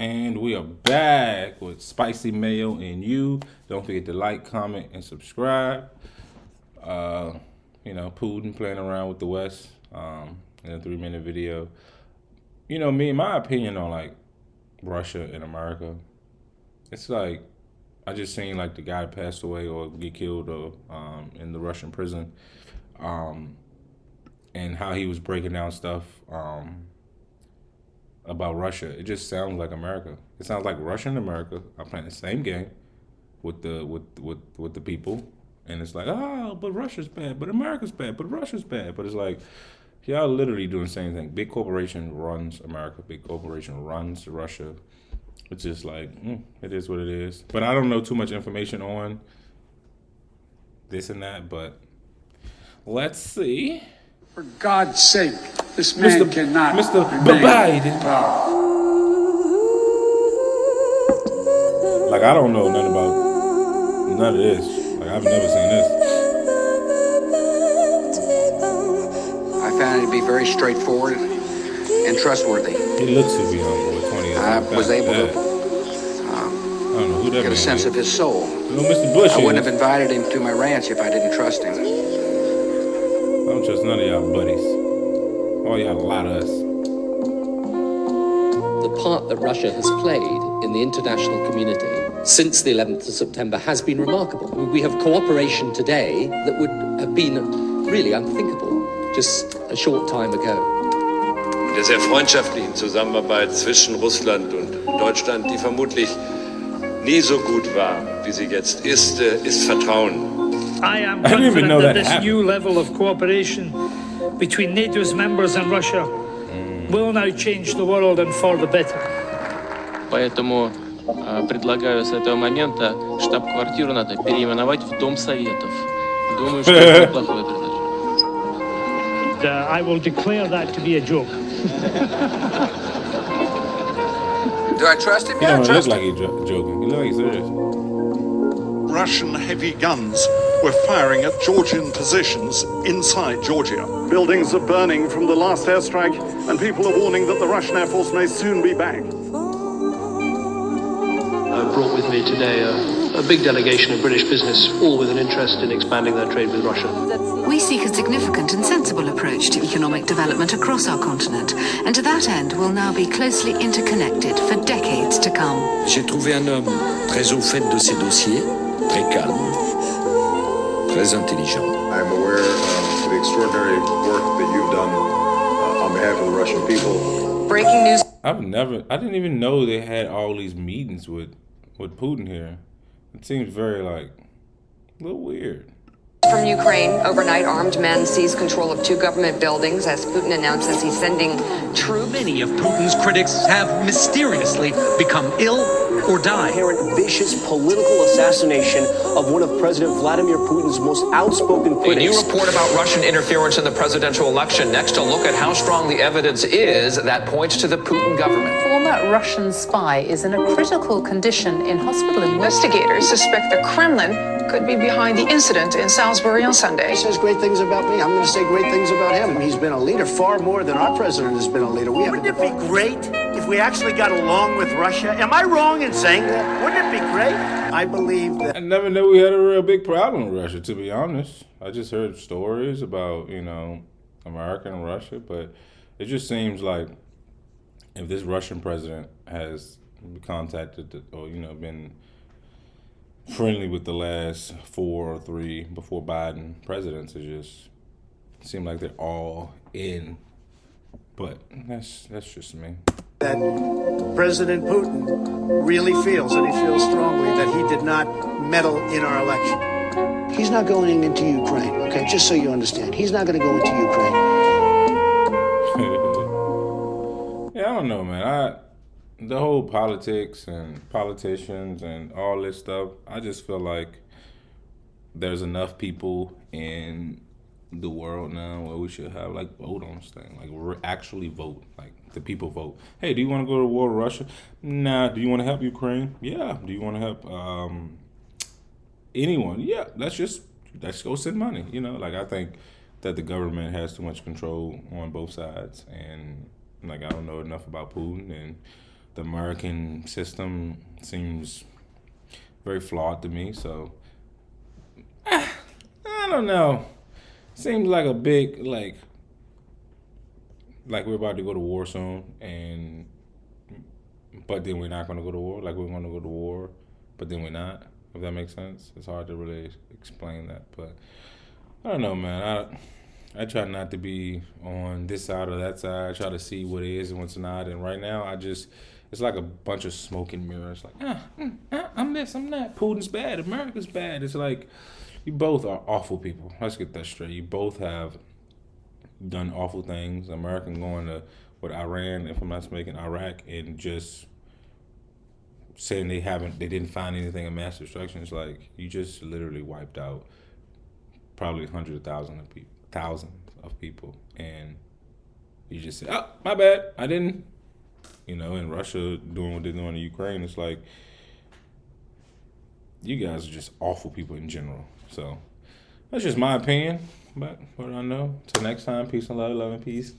And we are back with Spicy Mayo and you. Don't forget to like, comment, and subscribe. Putin playing around with the West in a 3-minute video. My opinion on like Russia and America, it's like I just seen like the guy passed away or get killed in the Russian prison, and how he was breaking down stuff about Russia. It just sounds like America. It sounds like Russia and America are playing the same game with the people, and it's like, oh, but Russia's bad, but America's bad, but Russia's bad. But it's like y'all literally doing the same thing. Big corporation runs America. Big corporation runs Russia. It's just like, it is what it is. But I don't know too much information on this and that, but let's see. For God's sake, this man cannot Mr. remain Biden. in power. Like, I don't know nothing about none of this. Like, I've never seen this. I found it to be very straightforward and trustworthy. He looks to be on 20 years. I was able to I don't know who that get a man sense is. of his soul. You know, Mr. Bush I wouldn't is. have invited him to my ranch if I didn't trust him. I don't trust none of y'all buddies. All y'all lie to us. The part that Russia has played in the international community since the 11th of September has been remarkable. We have cooperation today that would have been really unthinkable just a short time ago. Der sehr freundschaftlichen Zusammenarbeit zwischen Russland und Deutschland, die vermutlich nie so gut war, wie sie jetzt ist Vertrauen. I am didn't even confident know that that this happened. new level of cooperation between NATO's members and Russia will now change the world and for the better. Поэтому предлагаю с этого момента штаб-квартиру НАТО переименовать в Дом Советов. Думаю, что это неплохое предложение. I will declare that to be a joke. Do I trust him? He Yeah, I don't look trust like him. he's joking. He look like he's serious. Russian heavy guns were firing at Georgian positions inside Georgia. Buildings are burning from the last airstrike, and people are warning that the Russian Air Force may soon be back. I brought with me today a big delegation of British business, all with an interest in expanding their trade with Russia. We seek a significant and sensible approach to economic development across our continent, and to that end will now be closely interconnected for decades to come. J'ai trouvé un homme très au fait de ses dossiers, très calme, très intelligent. I'm aware of the extraordinary work that you've done on behalf of the Russian people. Breaking news. I didn't even know they had all these meetings with Putin here. It seems very a little weird. From Ukraine, overnight armed men seized control of 2 government buildings as Putin announces he's sending troops. Many of Putin's critics have mysteriously become ill or died. Apparent vicious political assassination of one of President Vladimir Putin's most outspoken critics. A new report about Russian interference in the presidential election. Next, a look at how strong the evidence is that points to the Putin government. Former Russian spy is in a critical condition in hospital. Investigators suspect the Kremlin could be behind the incident in Salisbury on Sunday. He says great things about me. I'm going to say great things about him. He's been a leader far more than our president has been a leader. Wouldn't it be great if we actually got along with Russia? Am I wrong in saying that? Wouldn't it be great? I believe that. I never knew we had a real big problem with Russia, to be honest. I just heard stories about, America and Russia, but it just seems like if this Russian president has contacted or, been friendly with the last 4 or 3 before Biden presidents, it just seemed like they're all in. But that's just me. That President Putin really feels, and he feels strongly, that he did not meddle in our election. He's not going into Ukraine, okay? Just so you understand. He's not going to go into Ukraine. Yeah, I don't know, man. The whole politics and politicians and all this stuff, I just feel like there's enough people in the world now where we should have vote on this thing, actually vote, the people vote. Hey, do you want to go to war with Russia? Nah. Do you want to help Ukraine? Yeah. Do you want to help anyone? Yeah. Let's go send money. I think that the government has too much control on both sides, and I don't know enough about Putin and the American system seems very flawed to me. So I don't know. Seems like a big like we're about to go to war soon, but then we're not going to go to war. Like we're going to go to war, but then we're not. If that makes sense, it's hard to really explain that. But I don't know, man. I try not to be on this side or that side. I try to see what is and what's not. And right now, it's like a bunch of smoke and mirrors. Like, I'm this, I'm that. Putin's bad. America's bad. It's like you both are awful people. Let's get that straight. You both have done awful things. America going to with Iran, if I'm not mistaken, Iraq, and just saying they didn't find anything of mass destruction. It's like you just literally wiped out probably hundreds of thousands of people, and you just say, "Oh, my bad, I didn't." And Russia doing what they're doing in Ukraine. It's like you guys are just awful people in general. So that's just my opinion. But what do I know? Till next time, peace and love and peace.